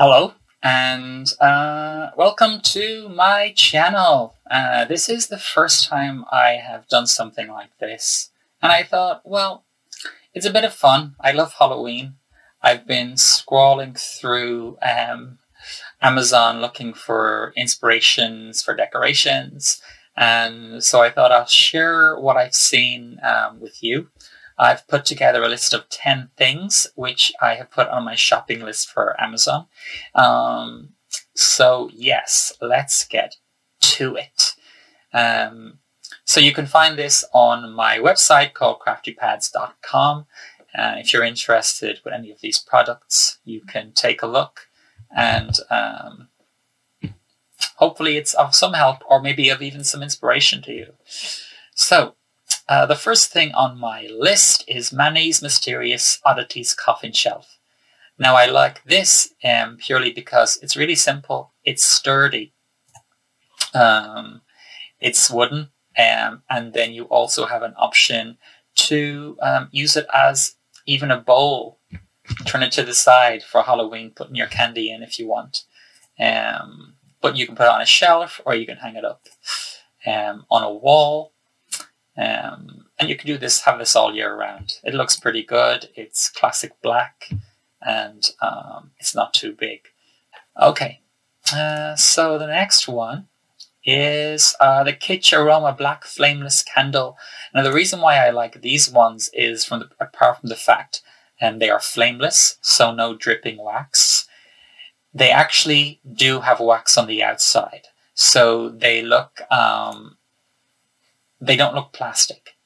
Hello and welcome to my channel. This is the first time I have done something like this, and I thought, well, it's a bit of fun. I love Halloween. I've been scrolling through Amazon looking for inspirations for decorations, and so I thought I'll share what I've seen with you. I've put together a list of 10 things which I have put on my shopping list for Amazon. So yes, let's get to it. So you can find this on my website called craftypads.com. If you're interested with any of these products, you can take a look, and hopefully it's of some help, or maybe of even some inspiration to you. So the first thing on my list is Manny's Mysterious Oddities Coffin Shelf. Now I like this purely because it's really simple. It's sturdy. It's wooden, and then you also have an option to use it as even a bowl. Turn it to the side for Halloween, putting your candy in if you want. But you can put it on a shelf, or you can hang it up on a wall. And you can do this, have this all year round. It looks pretty good. It's classic black, and it's not too big. Okay, so the next one is the Kitch Aroma Black Flameless Candle. Now the reason why I like these ones is apart from the fact they are flameless, so no dripping wax. They actually do have wax on the outside, so they look they don't look plastic,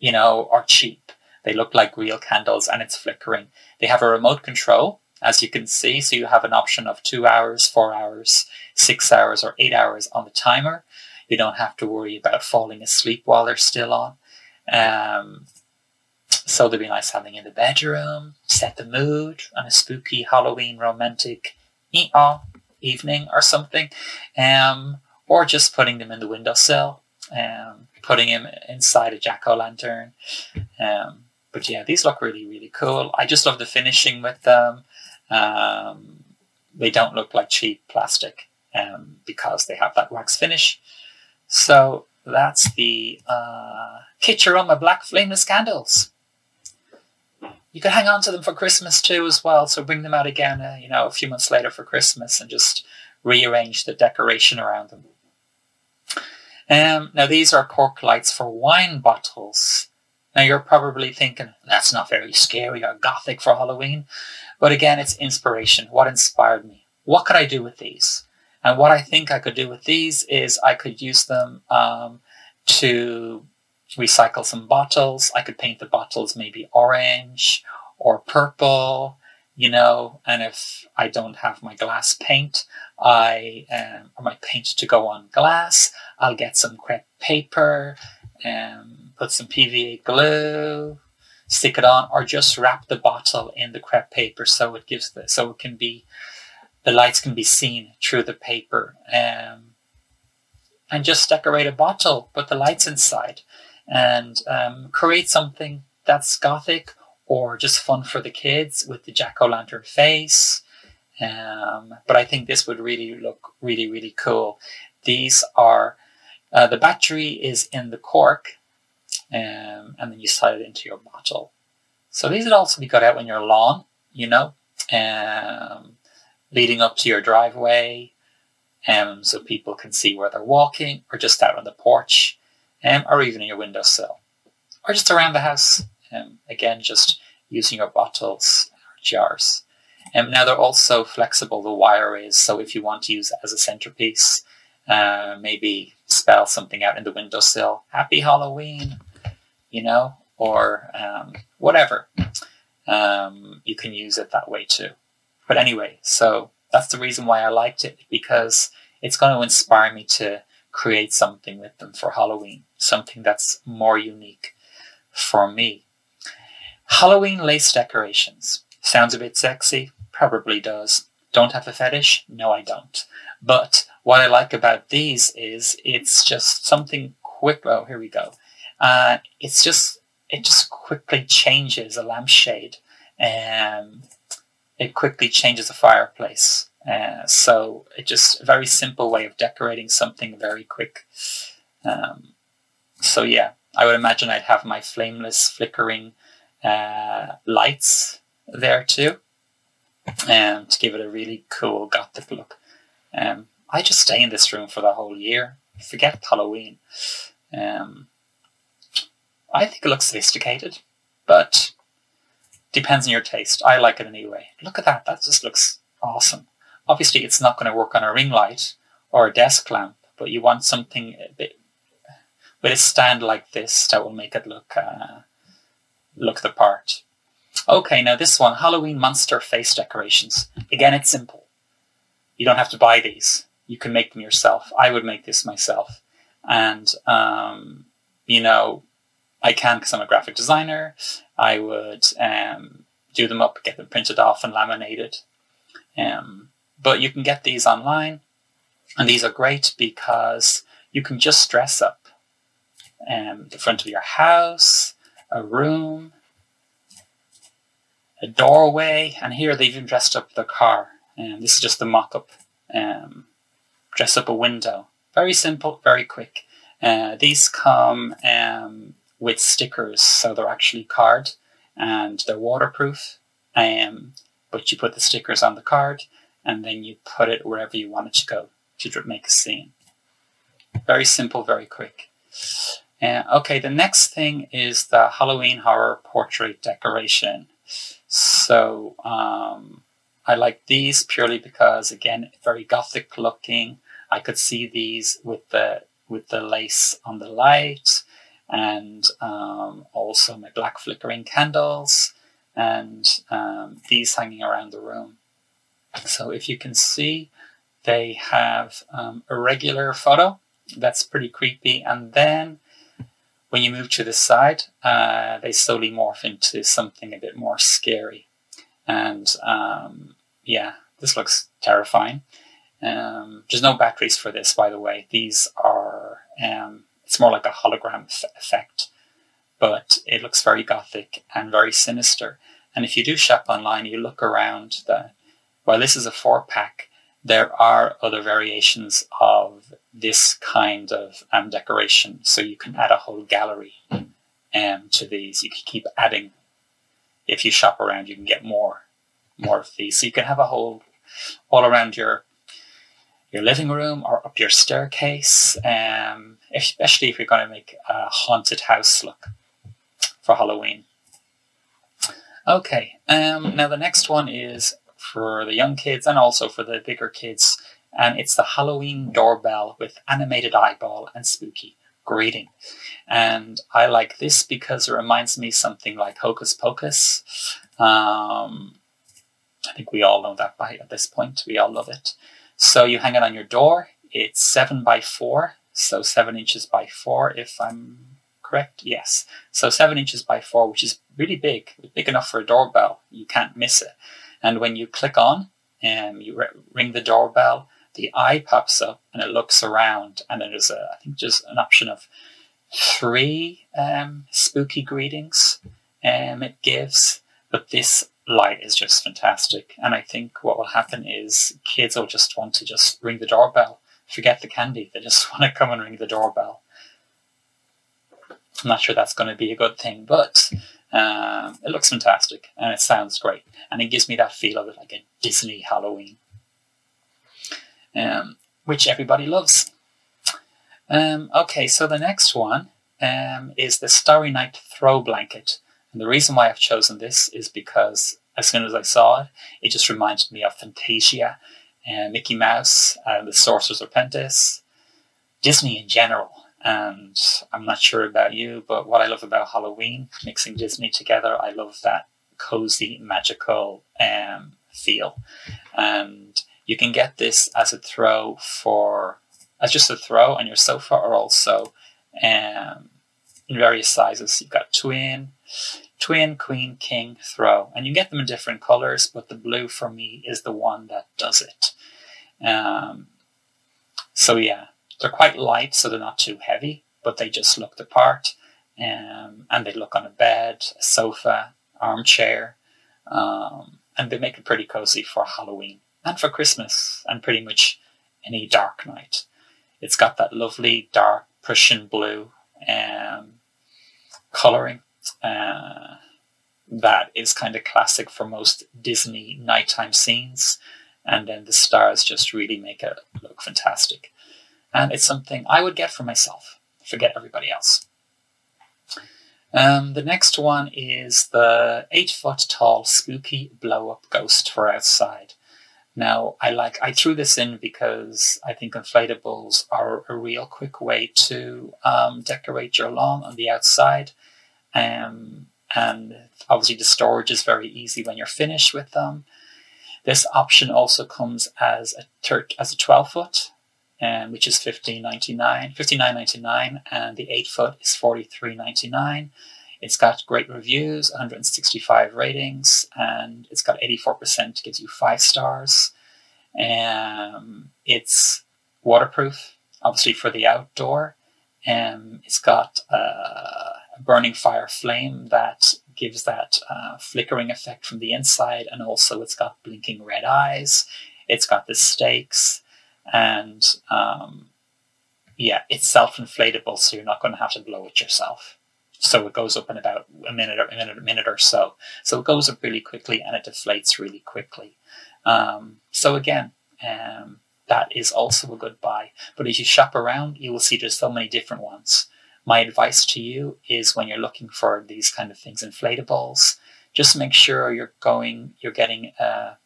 or cheap. They look like real candles, and it's flickering. They have a remote control, as you can see, so you have an option of 2 hours, 4 hours, 6 hours, or 8 hours on the timer. You don't have to worry about falling asleep while they're still on. So they'd be nice having in the bedroom, set the mood on a spooky Halloween romantic evening or something, or just putting them in the windowsill. Putting him inside a jack-o'-lantern. But yeah, these look really, really cool. I just love the finishing with them. They don't look like cheap plastic because they have that wax finish. So that's the Kitch Aroma Black Flameless Candles. You can hang on to them for Christmas too as well. So bring them out again, a few months later for Christmas, and just rearrange the decoration around them. Now these are cork lights for wine bottles. Now you're probably thinking, that's not very scary or gothic for Halloween. But again, it's inspiration. What inspired me? What could I do with these? And what I think I could do with these is I could use them to recycle some bottles. I could paint the bottles maybe orange or purple, and if I don't have my glass paint, or my paint to go on glass, I'll get some crepe paper, put some PVA glue, stick it on, or just wrap the bottle in the crepe paper so it gives the lights can be seen through the paper, and just decorate a bottle, put the lights inside, and create something that's gothic or just fun for the kids with the jack-o'-lantern face. But I think this would really look really, really cool. These are, the battery is in the cork, and then you slide it into your bottle. So these would also be good out on your lawn, leading up to your driveway, so people can see where they're walking, or just out on the porch, or even in your windowsill, or just around the house. Again, just using your bottles or jars. Now they're also flexible, the wire is, so if you want to use it as a centerpiece, maybe spell something out in the windowsill, Happy Halloween, or whatever. You can use it that way too. But anyway, so that's the reason why I liked it, because it's going to inspire me to create something with them for Halloween, something that's more unique for me. Halloween lace decorations. Sounds a bit sexy. Probably does. Don't have a fetish? No, I don't. But what I like about these is it's just something quick. Oh, here we go. It just quickly changes a lampshade. It quickly changes a fireplace. So it's just a very simple way of decorating something very quick. So yeah, I would imagine I'd have my flameless flickering lights there too, to give it a really cool gothic look. I just stay in this room for the whole year. Forget Halloween. I think it looks sophisticated, but depends on your taste. I like it anyway. Look at that. That just looks awesome. Obviously, it's not going to work on a ring light or a desk lamp, but you want something a bit with a stand like this that will make it look the part. Okay, now this one, Halloween monster face decorations. Again, it's simple. You don't have to buy these. You can make them yourself. I would make this myself. And, you know, I can because I'm a graphic designer. I would do them up, get them printed off and laminated. But you can get these online. And these are great because you can just dress up the front of your house, a room, a doorway. And here they've even dressed up the car. This is just the mock-up. Dress up a window. Very simple, very quick. These come with stickers, so they're actually card and they're waterproof. But you put the stickers on the card and then you put it wherever you want it to go to make a scene. Very simple, very quick. Okay, the next thing is the Halloween horror portrait decoration. So I like these purely because, again, very gothic looking. I could see these with the lace on the light, and also my black flickering candles, and these hanging around the room. So if you can see, they have a regular photo that's pretty creepy, and then when you move to the side, they slowly morph into something a bit more scary. And yeah, this looks terrifying. There's no batteries for this, by the way. These are, it's more like a hologram effect, but it looks very gothic and very sinister. And if you do shop online, you look around, while this is a 4-pack, there are other variations of this kind of decoration. So you can add a whole gallery to these. You can keep adding. If you shop around, you can get more of these. So you can have a whole, all around your living room or up your staircase, especially if you're going to make a haunted house look for Halloween. Okay, now the next one is for the young kids and also for the bigger kids, and it's the Halloween doorbell with animated eyeball and spooky greeting. And I like this because it reminds me something like Hocus Pocus. I think we all know that at this point. We all love it. So you hang it on your door. It's 7 by 4, so 7 inches by 4, if I'm correct. Yes. So 7 inches by 4, which is really big enough for a doorbell. You can't miss it. And when you click on and you ring the doorbell, the eye pops up and it looks around, and then there's I think just an option of 3 spooky greetings it gives. But this light is just fantastic, and I think what will happen is kids will just want to just ring the doorbell, forget the candy, they just want to come and ring the doorbell. I'm not sure that's going to be a good thing, but it looks fantastic and it sounds great, and it gives me that feel of it like a Disney Halloween, which everybody loves. Okay, so the next one is the Starry Night throw blanket. And the reason why I've chosen this is because as soon as I saw it, it just reminded me of Fantasia, Mickey Mouse, the Sorcerer's Apprentice, Disney in general. And I'm not sure about you, but what I love about Halloween, mixing Disney together, I love that cozy, magical feel. And you can get this as a throw as just a throw on your sofa, or also in various sizes. You've got twin, queen, king, throw. And you get them in different colors, but the blue for me is the one that does it. So yeah, they're quite light, so they're not too heavy, but they just look the part. And they look on a bed, a sofa, armchair, and they make it pretty cozy for Halloween. and for Christmas, and pretty much any dark night. It's got that lovely dark Prussian blue colouring that is kind of classic for most Disney nighttime scenes. And then the stars just really make it look fantastic. And it's something I would get for myself. Forget everybody else. The next one is the 8-foot tall spooky blow-up ghost for outside. Now, I threw this in because I think inflatables are a real quick way to decorate your lawn on the outside. And obviously the storage is very easy when you're finished with them. This option also comes as a 12-foot, which is $59.99, and the 8-foot is $43.99. It's got great reviews, 165 ratings, and it's got 84%, gives you 5 stars. It's waterproof, obviously for the outdoor. It's got a burning fire flame that gives that flickering effect from the inside, and also it's got blinking red eyes. It's got the stakes, and it's self-inflatable, so you're not going to have to blow it yourself. So it goes up in about a minute or so. So it goes up really quickly and it deflates really quickly. So again, that is also a good buy. But as you shop around, you will see there's so many different ones. My advice to you is when you're looking for these kind of things, inflatables, just make sure you're getting a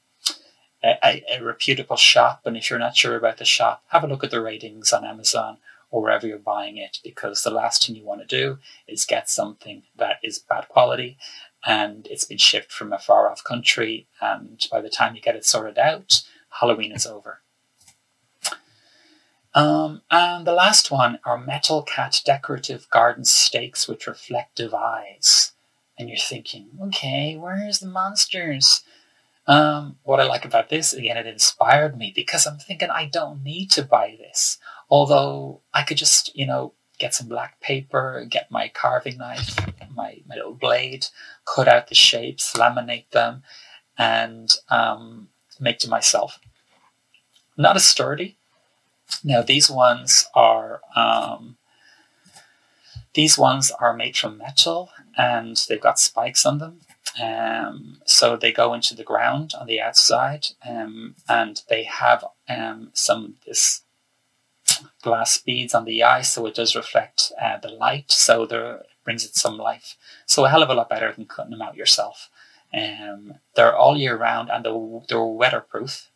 reputable shop. And if you're not sure about the shop, have a look at the ratings on Amazon or wherever you're buying it, because the last thing you want to do is get something that is bad quality and it's been shipped from a far off country, and by the time you get it sorted out, Halloween is over. And the last one are metal cat decorative garden stakes with reflective eyes. And you're thinking, okay, where's the monsters? What I like about this, again, it inspired me because I'm thinking I don't need to buy this. Although I could just, get some black paper, get my carving knife, my little blade, cut out the shapes, laminate them, and make them myself. Not as sturdy. Now these ones are made from metal, and they've got spikes on them. So they go into the ground on the outside, and they have some this glass beads on the eye, so it does reflect the light, so it brings it some life. So a hell of a lot better than cutting them out yourself. They're all year round, and they're weatherproof,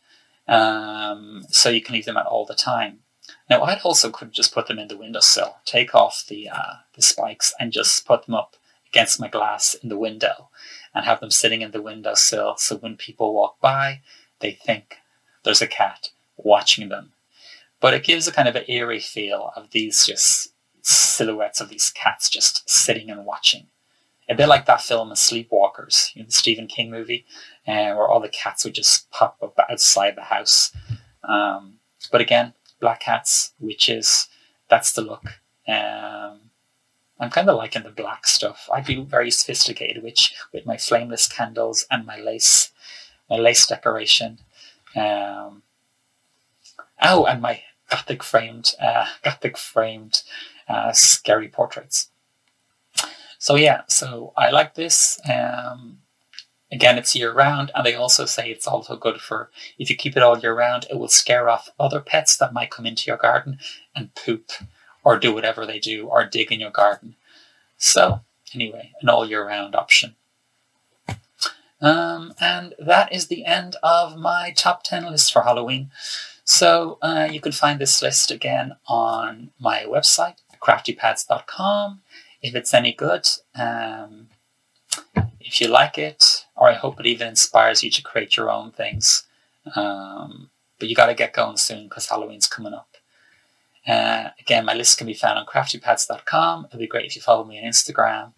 so you can leave them out all the time. Now I also could just put them in the windowsill, take off the spikes and just put them up against my glass in the window and have them sitting in the windowsill, so when people walk by, they think there's a cat watching them. But it gives a kind of an eerie feel of these just silhouettes of these cats just sitting and watching. A bit like that film Sleepwalkers, the Stephen King movie, where all the cats would just pop up outside the house. But again, black cats, witches, that's the look. I'm kind of liking the black stuff. I'd be very sophisticated witch with my flameless candles and my lace decoration. And my gothic framed scary portraits. So yeah, so I like this. Again, it's year round, and they also say it's also good for, if you keep it all year round, it will scare off other pets that might come into your garden and poop or do whatever they do or dig in your garden. So anyway, an all year round option. And that is the end of my top 10 list for Halloween. So you can find this list again on my website, craftypads.com. If it's any good, if you like it, or I hope it even inspires you to create your own things. But you got to get going soon because Halloween's coming up. Again, my list can be found on craftypads.com. It'd be great if you follow me on Instagram.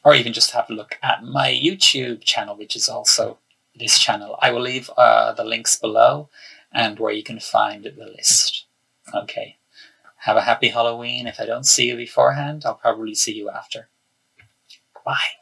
Or even just have a look at my YouTube channel, which is also this channel. I will leave the links below and where you can find the list. Okay. Have a happy Halloween. If I don't see you beforehand, I'll probably see you after. Bye.